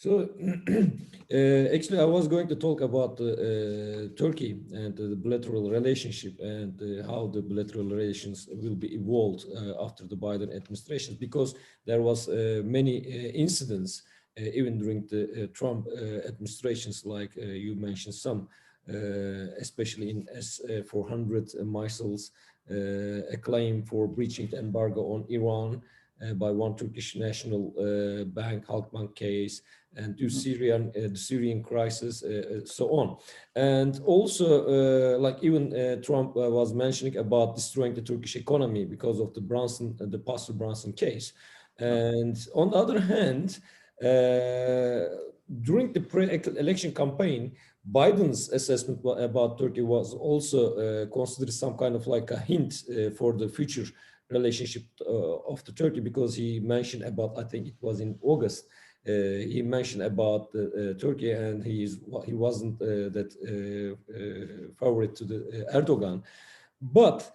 So actually, I was going to talk about Turkey and the bilateral relationship and how the bilateral relations will be evolved after the Biden administration, because there was many incidents even during the Trump administrations, like you mentioned some, especially in S-400 missiles, a claim for breaching the embargo on Iran by one Turkish national bank, Halkbank case, and to the Syrian crisis, so on. And also, like even Trump was mentioning about destroying the Turkish economy because of the Pastor Brunson case. And on the other hand, during the pre-election campaign, Biden's assessment about Turkey was also considered some kind of like a hint for the future relationship of the Turkey, because he mentioned about, I think it was in August, he mentioned about Turkey, and he wasn't that favorite to the Erdogan. But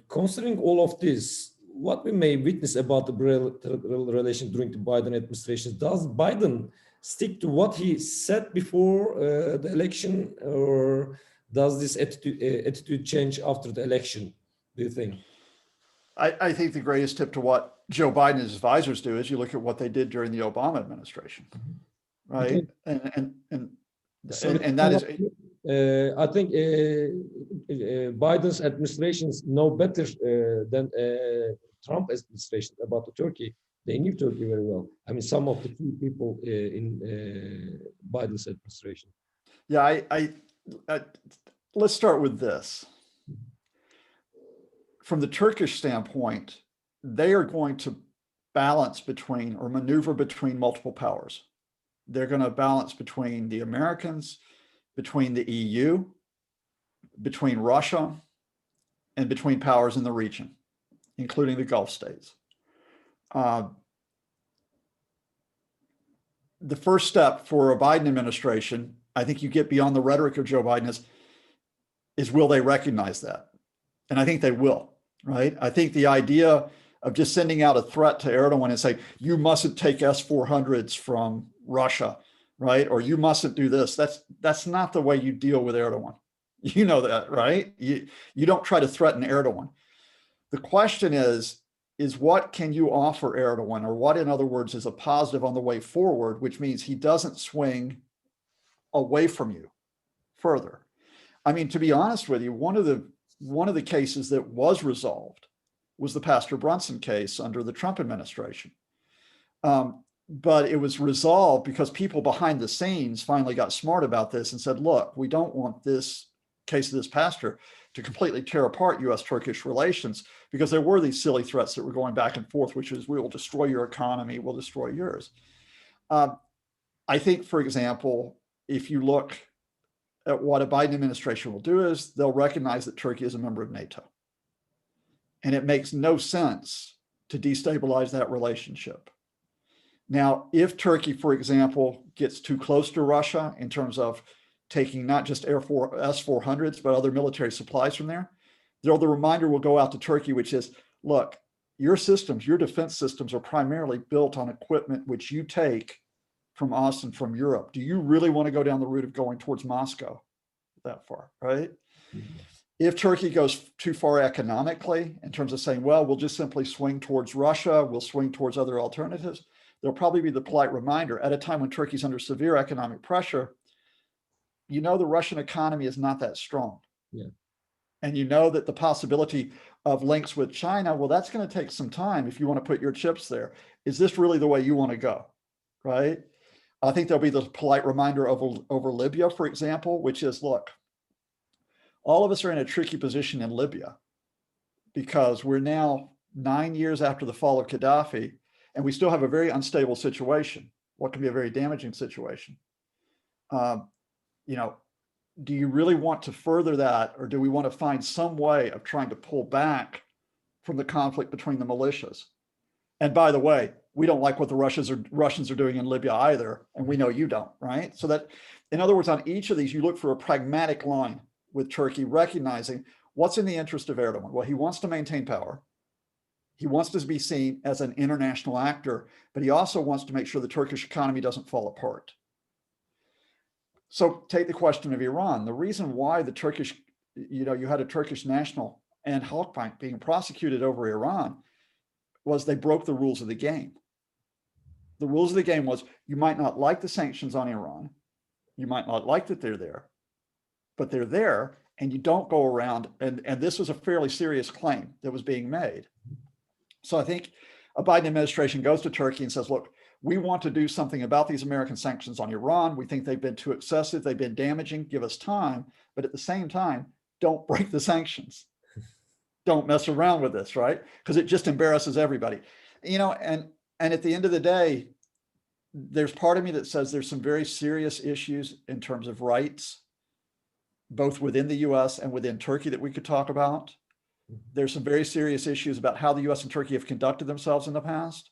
considering all of this, what we may witness about the relation during the Biden administration, does Biden stick to what he said before the election, or does this attitude change after the election, do you think? I think the greatest tip to what Joe Biden and his advisors do is you look at what they did during the Obama administration, right? Okay. And that is, I think Biden's administrations know better than Trump administration about the Turkey. They knew Turkey very well. I mean, some of the key people in Biden's administration. yeah. Let's start with this. From the Turkish standpoint, they are going to balance between or maneuver between multiple powers. They're going to balance between the Americans, between the EU, between Russia, and between powers in the region, including the Gulf states. The first step for a Biden administration, I think you get beyond the rhetoric of Joe Biden, is will they recognize that? And I think they will, right? I think the idea of just sending out a threat to Erdogan and say, you mustn't take S-400s from Russia, right? Or you mustn't do this. That's not the way you deal with Erdogan. You know that, right? You don't try to threaten Erdogan. The question is what can you offer Erdogan, or what, in other words, is a positive on the way forward, which means he doesn't swing away from you further. I mean, to be honest with you, one of the cases that was resolved was the Pastor Brunson case under the Trump administration. But it was resolved because people behind the scenes finally got smart about this and said, look, we don't want this case of this pastor to completely tear apart U.S.-Turkish relations, because there were these silly threats that were going back and forth, which is, we will destroy your economy, we'll destroy yours. I think, for example, if you look at what a Biden administration will do, is they'll recognize that Turkey is a member of NATO. And it makes no sense to destabilize that relationship. Now, if Turkey, for example, gets too close to Russia in terms of taking not just S-400s, but other military supplies from there, the reminder will go out to Turkey, which is, look, your systems, your defense systems are primarily built on equipment which you take from us and from Europe. Do you really want to go down the route of going towards Moscow that far, right? Mm-hmm. If Turkey goes too far economically in terms of saying, well, we'll just simply swing towards Russia, we'll swing towards other alternatives, there'll probably be the polite reminder at a time when Turkey's under severe economic pressure, you know, the Russian economy is not that strong. Yeah. And you know that the possibility of links with China, well, that's going to take some time if you want to put your chips there. Is this really the way you want to go, right? I think there'll be the polite reminder over Libya, for example, which is, look, all of us are in a tricky position in Libya because we're now 9 years after the fall of Gaddafi, and we still have a very unstable situation, what can be a very damaging situation. You know, do you really want to further that, or do we want to find some way of trying to pull back from the conflict between the militias? And by the way, we don't like what the Russians are doing in Libya either, and we know you don't, right? So that, in other words, on each of these, you look for a pragmatic line with Turkey, recognizing what's in the interest of Erdogan. Well, he wants to maintain power. He wants to be seen as an international actor, but he also wants to make sure the Turkish economy doesn't fall apart. So take the question of Iran. The reason why the Turkish, you had a Turkish national and Halkbank being prosecuted over Iran was they broke the rules of the game. The rules of the game was you might not like the sanctions on Iran. You might not like that they're there, but they're there, and you don't go around. And this was a fairly serious claim that was being made. So I think a Biden administration goes to Turkey and says, look, we want to do something about these American sanctions on Iran. We think they've been too excessive. They've been damaging. Give us time. But at the same time, don't break the sanctions. Don't mess around with this, right? Because it just embarrasses everybody. And at the end of the day, there's part of me that says there's some very serious issues in terms of rights, both within the US and within Turkey that we could talk about. There's some very serious issues about how the US and Turkey have conducted themselves in the past.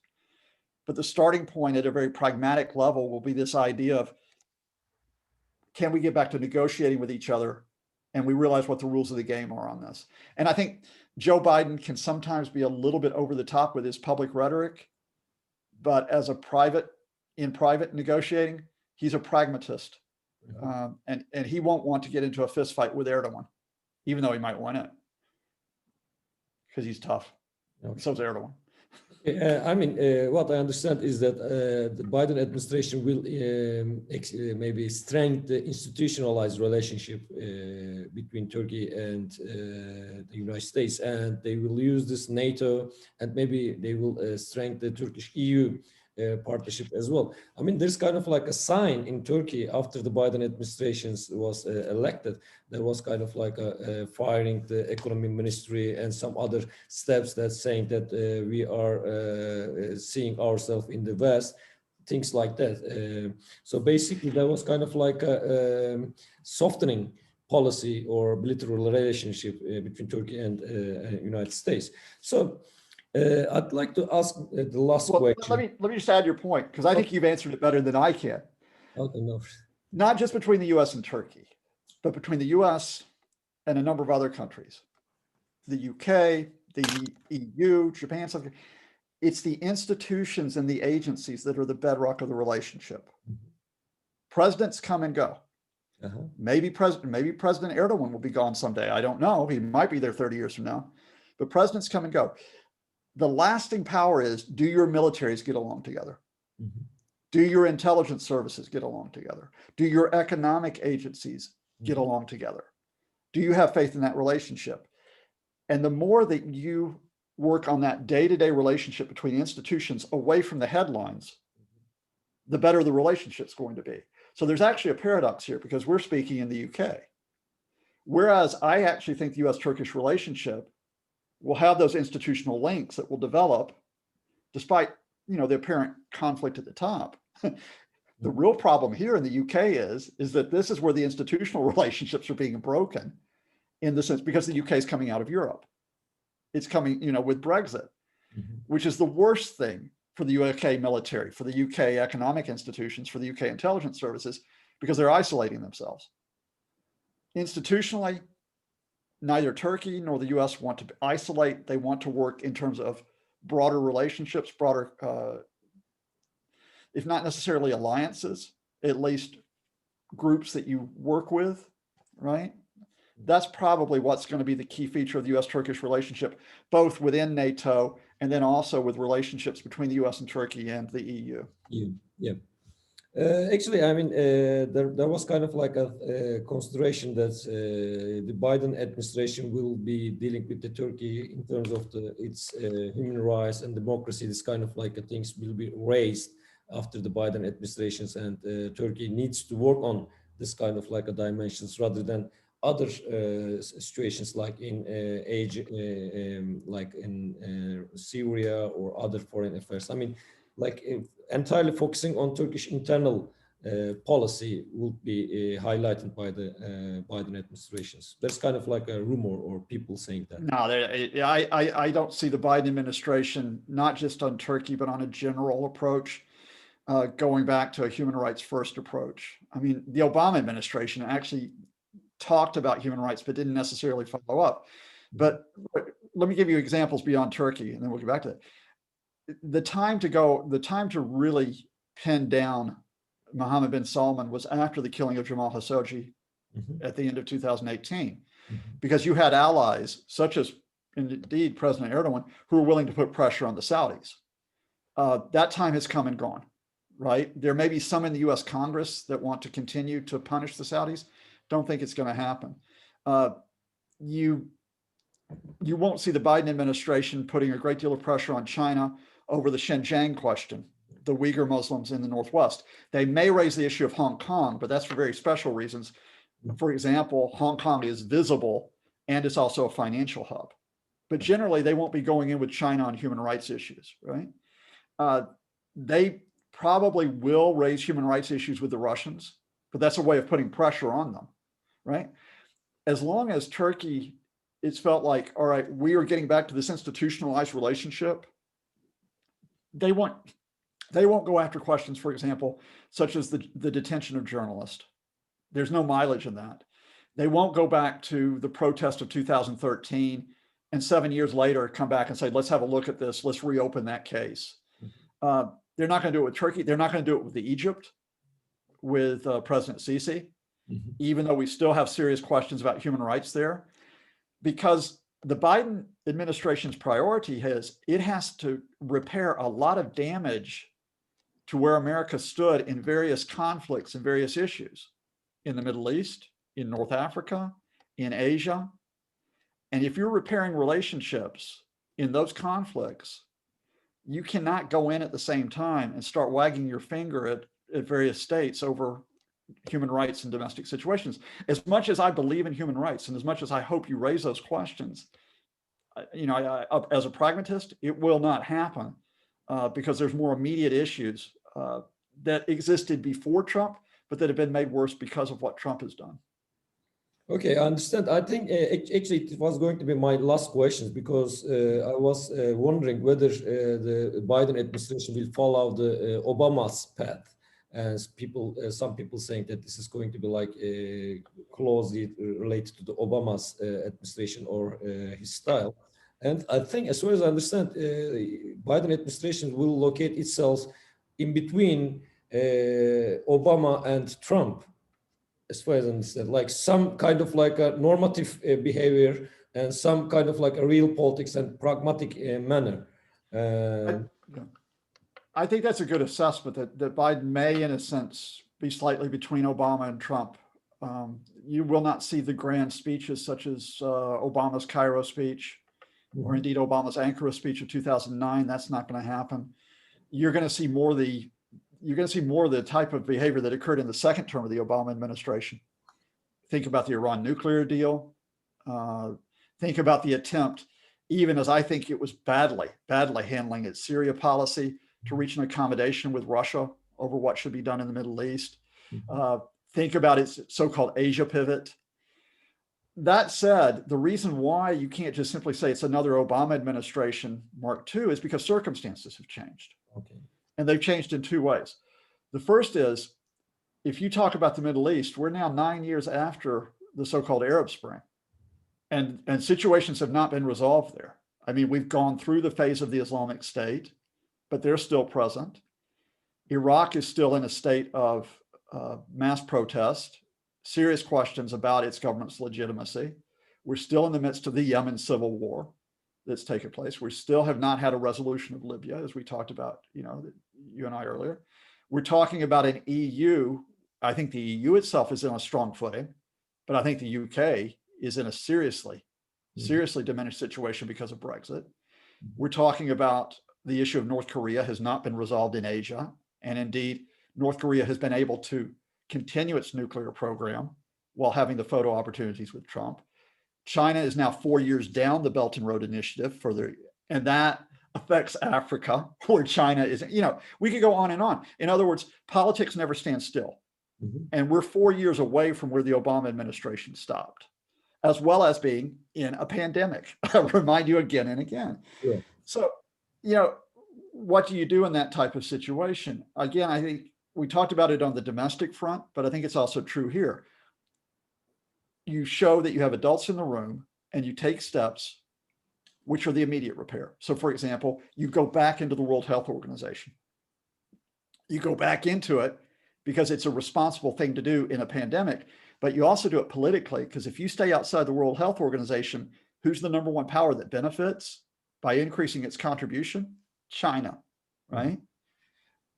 But the starting point at a very pragmatic level will be this idea of, can we get back to negotiating with each other? And we realize what the rules of the game are on this. And I think Joe Biden can sometimes be a little bit over the top with his public rhetoric, but as in private negotiating, he's a pragmatist. And he won't want to get into a fist fight with Erdogan, even though he might win it, because he's tough. Okay. So's Erdogan. What I understand is that the Biden administration will maybe strengthen the institutionalized relationship between Turkey and the United States, and they will use this NATO, and maybe they will strengthen the Turkish EU partnership as well. There's kind of like a sign in Turkey after the Biden administration was elected. There was kind of like a firing the economy ministry and some other steps that saying that we are seeing ourselves in the West, things like that. So basically, there was kind of like a softening policy or bilateral relationship between Turkey and United States. So. I'd like to ask the last question. Let me just add your point, because I think you've answered it better than I can. Okay, no. Not just between the US and Turkey, but between the US and a number of other countries. The UK, the EU, Japan, it's the institutions and the agencies that are the bedrock of the relationship. Presidents come and go. Maybe President Erdogan will be gone someday. I don't know. He might be there 30 years from now. But presidents come and go. The lasting power is, do your militaries get along together? Do your intelligence services get along together? Do your economic agencies get along together? Do you have faith in that relationship? And the more that you work on that day-to-day relationship between institutions away from the headlines, the better the relationship's going to be. So there's actually a paradox here, because we're speaking in the UK. Whereas I actually think the US-Turkish relationship will have those institutional links that will develop despite, the apparent conflict at the top. The real problem here in the UK is that this is where the institutional relationships are being broken, in the sense, because the UK is coming out of Europe. It's coming, with Brexit, which is the worst thing for the UK military, for the UK economic institutions, for the UK intelligence services, because they're isolating themselves. Institutionally, neither Turkey nor the US want to isolate. They want to work in terms of broader relationships, broader, if not necessarily alliances, at least groups that you work with, right? That's probably what's going to be the key feature of the US-Turkish relationship, both within NATO and then also with relationships between the US and Turkey and the EU. Yeah. Actually, there was kind of like a consideration that the Biden administration will be dealing with the Turkey in terms of its human rights and democracy. This kind of like things will be raised after the Biden administrations, and Turkey needs to work on this kind of like a dimensions rather than other situations like in Syria or other foreign affairs. Entirely focusing on Turkish internal policy will be highlighted by the Biden administrations. There's kind of like a rumor or people saying that. No, I don't see the Biden administration, not just on Turkey, but on a general approach, going back to a human rights first approach. The Obama administration actually talked about human rights, but didn't necessarily follow up. But let me give you examples beyond Turkey, and then we'll get back to it. The time to really pin down Mohammed bin Salman was after the killing of Jamal Khashoggi at the end of 2018, because you had allies such as indeed President Erdogan who were willing to put pressure on the Saudis. That time has come and gone, right? There may be some in the US Congress that want to continue to punish the Saudis. Don't think it's going to happen. You won't see the Biden administration putting a great deal of pressure on China over the Xinjiang question, the Uyghur Muslims in the Northwest. They may raise the issue of Hong Kong, but that's for very special reasons. For example, Hong Kong is visible and it's also a financial hub. But generally, they won't be going in with China on human rights issues, right? They probably will raise human rights issues with the Russians, but that's a way of putting pressure on them, right? As long as Turkey, it's felt like, all right, we are getting back to this institutionalized relationship, they won't go after questions, for example, such as the detention of journalists. There's no mileage in that. They won't go back to the protest of 2013 and 7 years later come back and say, let's have a look at this, let's reopen that case. They're not going to do it with Turkey. They're not going to do it with Egypt, with President Sisi, even though we still have serious questions about human rights there, because the Biden administration's priority has to repair a lot of damage to where America stood in various conflicts and various issues in the Middle East, in North Africa, in Asia. And if you're repairing relationships in those conflicts, you cannot go in at the same time and start wagging your finger at various states over human rights and domestic situations. As much as I believe in human rights and as much as I hope you raise those questions, as a pragmatist, it will not happen because there's more immediate issues that existed before Trump, but that have been made worse because of what Trump has done. Okay, I understand. I think actually it was going to be my last question, because I was wondering whether the Biden administration will follow the Obama's path. And some people saying that this is going to be like closely related to the Obama's administration or his style. And I think, as far as I understand, Biden administration will locate itself in between Obama and Trump, as far as I understand, like some kind of like a normative behavior and some kind of like a real politics and pragmatic manner. I think that's a good assessment that Biden may, in a sense, be slightly between Obama and Trump. You will not see the grand speeches such as Obama's Cairo speech, or indeed Obama's Ankara speech of 2009. That's not going to happen. You're going to see more of the type of behavior that occurred in the second term of the Obama administration. Think about the Iran nuclear deal. Think about the attempt, even as I think it was badly handling its Syria policy, to reach an accommodation with Russia over what should be done in the Middle East. Think about its so-called Asia pivot. That said, the reason why you can't just simply say it's another Obama administration Mark II is because circumstances have changed. Okay. And they've changed in two ways. The first is, if you talk about the Middle East, we're now 9 years after the so-called Arab Spring, and situations have not been resolved there. I mean, we've gone through the phase of the Islamic State, but they're still present. Iraq is still in a state of mass protest, serious questions about its government's legitimacy. We're still in the midst of the Yemen civil war that's taken place. We still have not had a resolution of Libya, as we talked about, you and I earlier. We're talking about an EU. I think the EU itself is on a strong footing, but I think the UK is in a seriously diminished situation because of Brexit. We're talking about the issue of North Korea has not been resolved in Asia. And indeed, North Korea has been able to continue its nuclear program while having the photo opportunities with Trump. China is now 4 years down the Belt and Road Initiative and that affects Africa, where China is, we could go on and on. In other words, politics never stands still. And we're 4 years away from where the Obama administration stopped, as well as being in a pandemic. I remind you again and again. Yeah. So, what do you do in that type of situation? Again, I think we talked about it on the domestic front, but I think it's also true here. You show that you have adults in the room and you take steps which are the immediate repair. So for example, you go back into the World Health Organization. You go back into it because it's a responsible thing to do in a pandemic, but you also do it politically, because if you stay outside the World Health Organization, who's the number one power that benefits by increasing its contribution? China, right?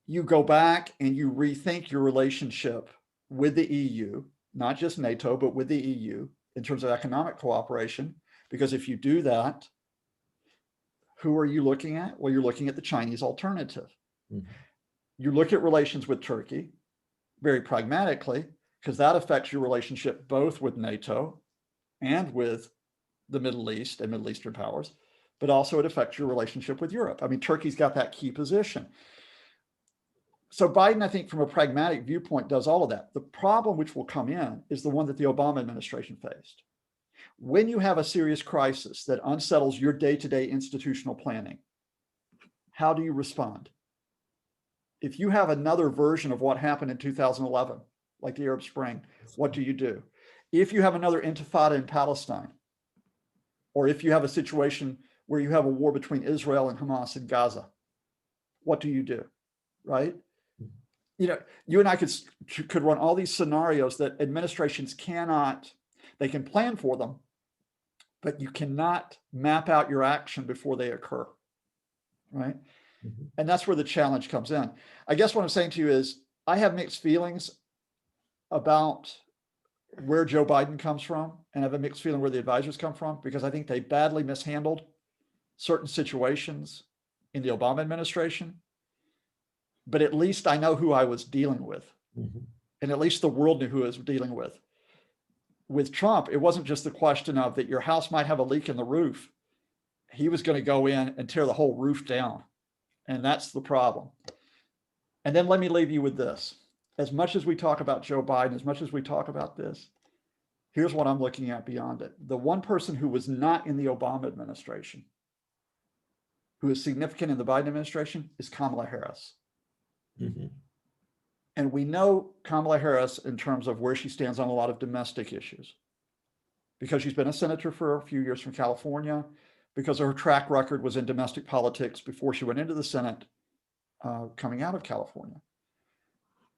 You go back and you rethink your relationship with the EU, not just NATO, but with the EU in terms of economic cooperation, because if you do that, who are you looking at? Well, you're looking at the Chinese alternative. You look at relations with Turkey very pragmatically, because that affects your relationship both with NATO and with the Middle East and Middle Eastern powers, but also it affects your relationship with Europe. I mean, Turkey's got that key position. So Biden, I think, from a pragmatic viewpoint, does all of that. The problem which will come in is the one that the Obama administration faced. When you have a serious crisis that unsettles your day-to-day institutional planning, how do you respond? If you have another version of what happened in 2011, like the Arab Spring, what do you do? If you have another intifada in Palestine, or if you have a situation where you have a war between Israel and Hamas in Gaza, what do you do, right? You know, you and I could run all these scenarios that administrations cannot, they can plan for them, but you cannot map out your action before they occur, right? And that's where the challenge comes in. I guess what I'm saying to you is I have mixed feelings about where Joe Biden comes from, and I have a mixed feeling where the advisors come from, because I think they badly mishandled certain situations in the Obama administration. But at least I know who I was dealing with. And at least the world knew who I was dealing with. With Trump, it wasn't just the question of that your house might have a leak in the roof. He was going to go in and tear the whole roof down. And that's the problem. And then let me leave you with this. As much as we talk about Joe Biden, as much as we talk about this, here's what I'm looking at beyond it. The one person who was not in the Obama administration, who is significant in the Biden administration, is Kamala Harris. And we know Kamala Harris in terms of where she stands on a lot of domestic issues, because she's been a senator for a few years from California, because her track record was in domestic politics before she went into the Senate, coming out of California.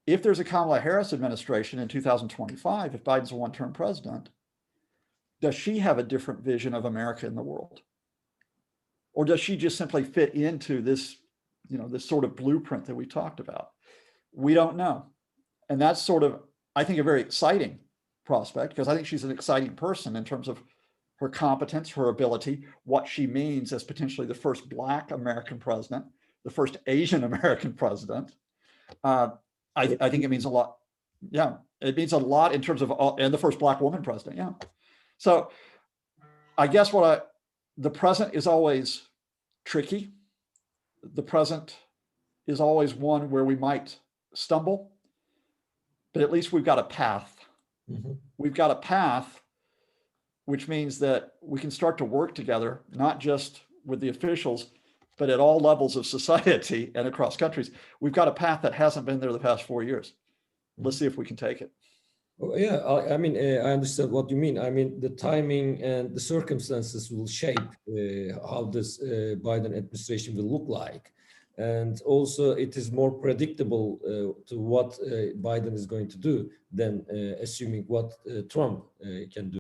If there's a Kamala Harris administration in 2025, if Biden's a one-term president, does she have a different vision of America in the world? Or does she just simply fit into this, this sort of blueprint that we talked about? We don't know. And that's sort of, I think, a very exciting prospect, because I think she's an exciting person in terms of her competence, her ability, what she means as potentially the first Black American president, the first Asian American president. I think it means a lot. Yeah, it means a lot in terms of, and the first Black woman president. Yeah. So I guess the present is always tricky. The present is always one where we might stumble, but at least we've got a path. We've got a path, which means that we can start to work together, not just with the officials, but at all levels of society and across countries. We've got a path that hasn't been there the past 4 years. Let's see if we can take it. Yeah, I mean, I understand what you mean. I mean, the timing and the circumstances will shape how this Biden administration will look like. And also it is more predictable to what Biden is going to do than assuming what Trump can do.